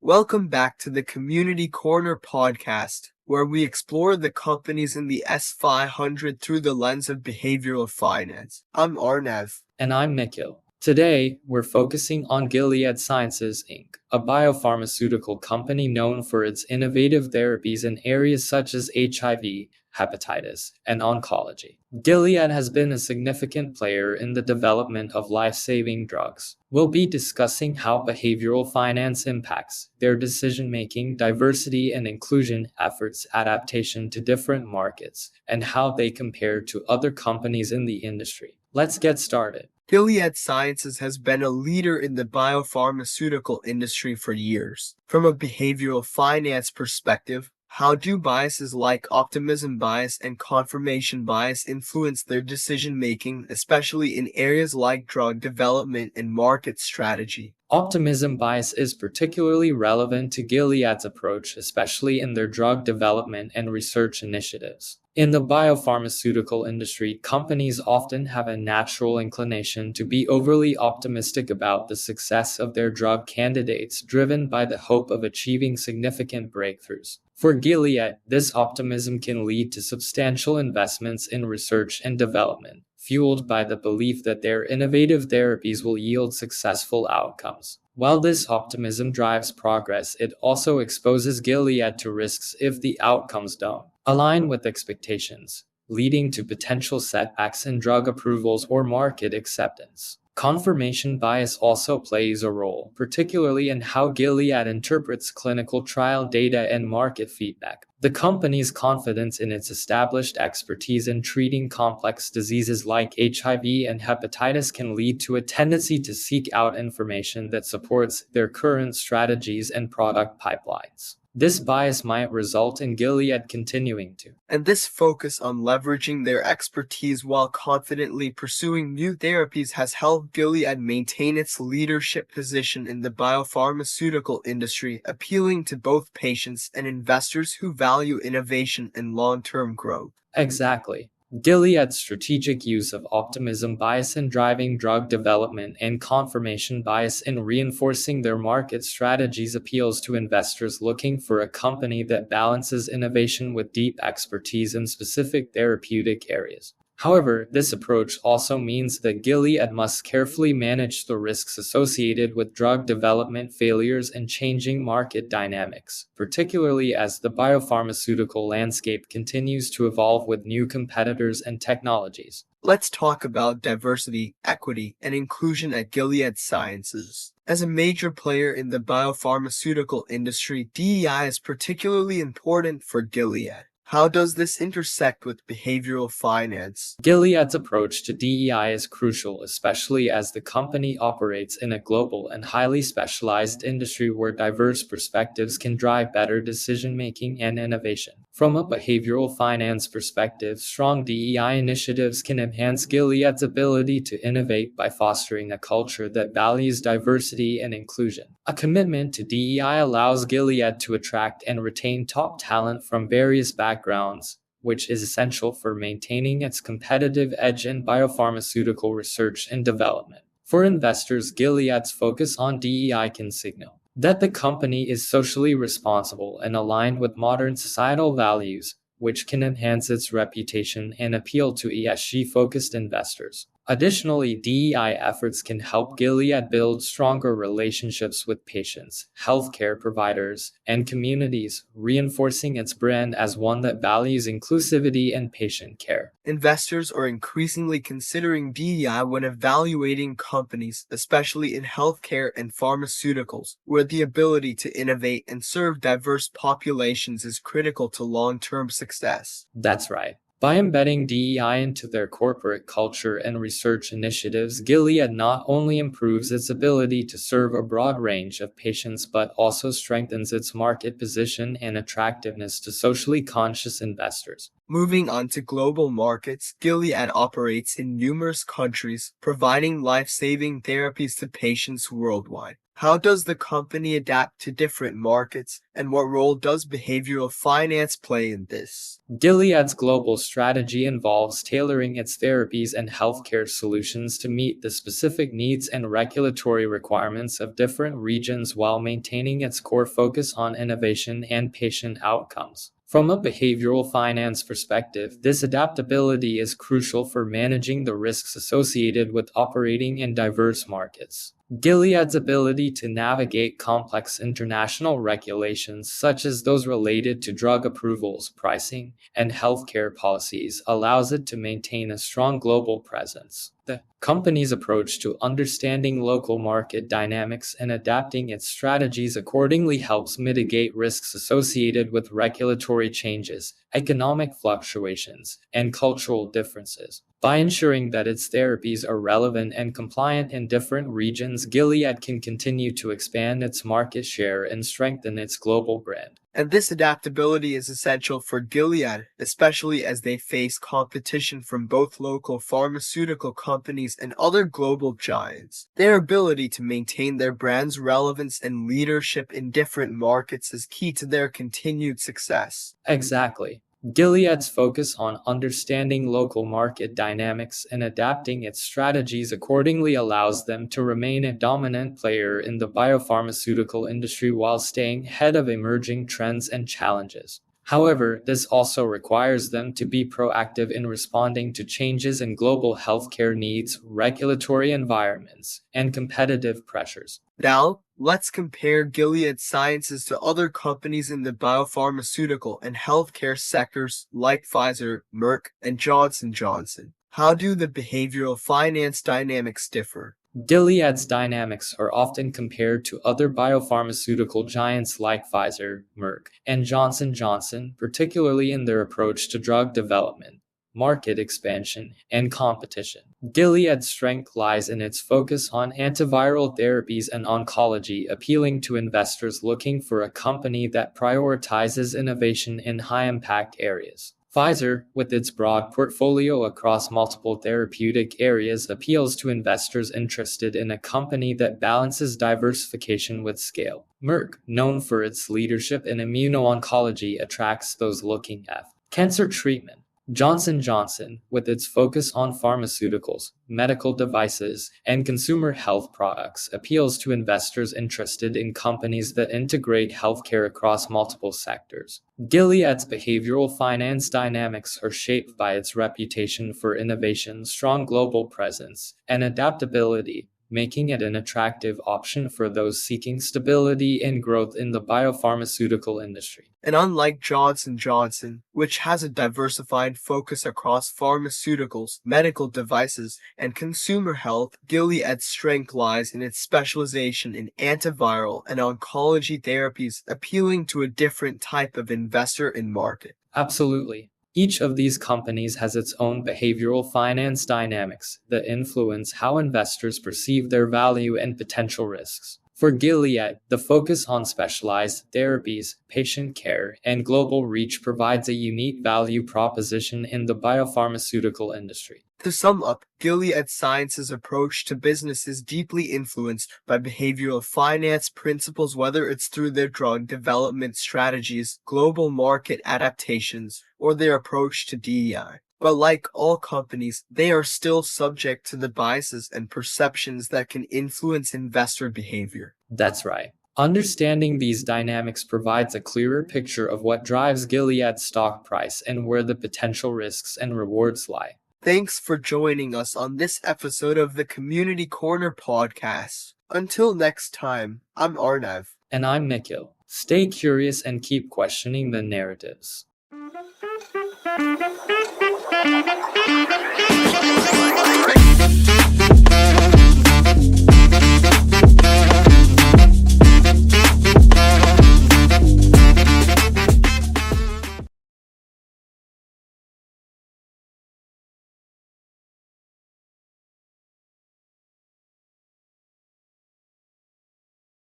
Welcome back to the Community Corner podcast, where we explore the companies in the S500 through the lens of behavioral finance. I'm Arnav. And I'm Nikhil. Today, we're focusing on Gilead Sciences, Inc., a biopharmaceutical company known for its innovative therapies in areas such as HIV, hepatitis, and oncology. Gilead has been a significant player in the development of life-saving drugs. We'll be discussing how behavioral finance impacts their decision-making, diversity and inclusion efforts, adaptation to different markets, and how they compare to other companies in the industry. Let's get started. Gilead Sciences has been a leader in the biopharmaceutical industry for years. From a behavioral finance perspective, how do biases like optimism bias and confirmation bias influence their decision-making, especially in areas like drug development and market strategy? Optimism bias is particularly relevant to Gilead's approach, especially in their drug development and research initiatives. In the biopharmaceutical industry, companies often have a natural inclination to be overly optimistic about the success of their drug candidates, driven by the hope of achieving significant breakthroughs. For Gilead, this optimism can lead to substantial investments in research and development, fueled by the belief that their innovative therapies will yield successful outcomes. While this optimism drives progress, it also exposes Gilead to risks if the outcomes don't align with expectations, leading to potential setbacks in drug approvals or market acceptance. Confirmation bias also plays a role, particularly in how Gilead interprets clinical trial data and market feedback. The company's confidence in its established expertise in treating complex diseases like HIV and hepatitis can lead to a tendency to seek out information that supports their current strategies and product pipelines. This bias might result in Gilead continuing to. And this focus on leveraging their expertise while confidently pursuing new therapies has helped Gilead maintain its leadership position in the biopharmaceutical industry, appealing to both patients and investors who value innovation and long-term growth. Exactly. Gilead's strategic use of optimism bias in driving drug development and confirmation bias in reinforcing their market strategies appeals to investors looking for a company that balances innovation with deep expertise in specific therapeutic areas. However, this approach also means that Gilead must carefully manage the risks associated with drug development failures and changing market dynamics, particularly as the biopharmaceutical landscape continues to evolve with new competitors and technologies. Let's talk about diversity, equity, and inclusion at Gilead Sciences. As a major player in the biopharmaceutical industry, DEI is particularly important for Gilead. How does this intersect with behavioral finance? Gilead's approach to DEI is crucial, especially as the company operates in a global and highly specialized industry where diverse perspectives can drive better decision-making and innovation. From a behavioral finance perspective, strong DEI initiatives can enhance Gilead's ability to innovate by fostering a culture that values diversity and inclusion. A commitment to DEI allows Gilead to attract and retain top talent from various backgrounds, which is essential for maintaining its competitive edge in biopharmaceutical research and development. For investors, Gilead's focus on DEI can signal that the company is socially responsible and aligned with modern societal values, which can enhance its reputation and appeal to ESG-focused investors. Additionally, DEI efforts can help Gilead build stronger relationships with patients, healthcare providers, and communities, reinforcing its brand as one that values inclusivity and patient care. Investors are increasingly considering DEI when evaluating companies, especially in healthcare and pharmaceuticals, where the ability to innovate and serve diverse populations is critical to long-term success. That's right. By embedding DEI into their corporate culture and research initiatives, Gilead not only improves its ability to serve a broad range of patients but also strengthens its market position and attractiveness to socially conscious investors. Moving on to global markets, Gilead operates in numerous countries, providing life-saving therapies to patients worldwide. How does the company adapt to different markets, and what role does behavioral finance play in this? Gilead's global strategy involves tailoring its therapies and healthcare solutions to meet the specific needs and regulatory requirements of different regions while maintaining its core focus on innovation and patient outcomes. From a behavioral finance perspective, this adaptability is crucial for managing the risks associated with operating in diverse markets. Gilead's ability to navigate complex international regulations, such as those related to drug approvals, pricing, and healthcare policies, allows it to maintain a strong global presence. The company's approach to understanding local market dynamics and adapting its strategies accordingly helps mitigate risks associated with regulatory changes, economic fluctuations, and cultural differences. By ensuring that its therapies are relevant and compliant in different regions, Gilead can continue to expand its market share and strengthen its global brand. And this adaptability is essential for Gilead, especially as they face competition from both local pharmaceutical companies and other global giants. Their ability to maintain their brand's relevance and leadership in different markets is key to their continued success. Exactly. Gilead's focus on understanding local market dynamics and adapting its strategies accordingly allows them to remain a dominant player in the biopharmaceutical industry while staying ahead of emerging trends and challenges. However, this also requires them to be proactive in responding to changes in global healthcare needs, regulatory environments, and competitive pressures. Now, let's compare Gilead Sciences to other companies in the biopharmaceutical and healthcare sectors like Pfizer, Merck, and Johnson & Johnson. How do the behavioral finance dynamics differ? Gilead's dynamics are often compared to other biopharmaceutical giants like Pfizer, Merck, and Johnson & Johnson, particularly in their approach to drug development, market expansion, and competition. Gilead's strength lies in its focus on antiviral therapies and oncology, appealing to investors looking for a company that prioritizes innovation in high-impact areas. Pfizer, with its broad portfolio across multiple therapeutic areas, appeals to investors interested in a company that balances diversification with scale. Merck, known for its leadership in immuno-oncology, attracts those looking at cancer treatment. Johnson & Johnson, with its focus on pharmaceuticals, medical devices, and consumer health products, appeals to investors interested in companies that integrate healthcare across multiple sectors. Gilead's behavioral finance dynamics are shaped by its reputation for innovation, strong global presence, and adaptability, making it an attractive option for those seeking stability and growth in the biopharmaceutical industry. And unlike Johnson & Johnson, which has a diversified focus across pharmaceuticals, medical devices, and consumer health, Gilead's strength lies in its specialization in antiviral and oncology therapies, appealing to a different type of investor and market. Absolutely. Each of these companies has its own behavioral finance dynamics that influence how investors perceive their value and potential risks. For Gilead, the focus on specialized therapies, patient care, and global reach provides a unique value proposition in the biopharmaceutical industry. To sum up, Gilead Sciences' approach to business is deeply influenced by behavioral finance principles, whether it's through their drug development strategies, global market adaptations, or their approach to DEI. But like all companies, they are still subject to the biases and perceptions that can influence investor behavior. That's right. Understanding these dynamics provides a clearer picture of what drives Gilead's stock price and where the potential risks and rewards lie. Thanks for joining us on this episode of the Community Corner podcast. Until next time, I'm Arnav. And I'm Nikhil. Stay curious and keep questioning the narratives.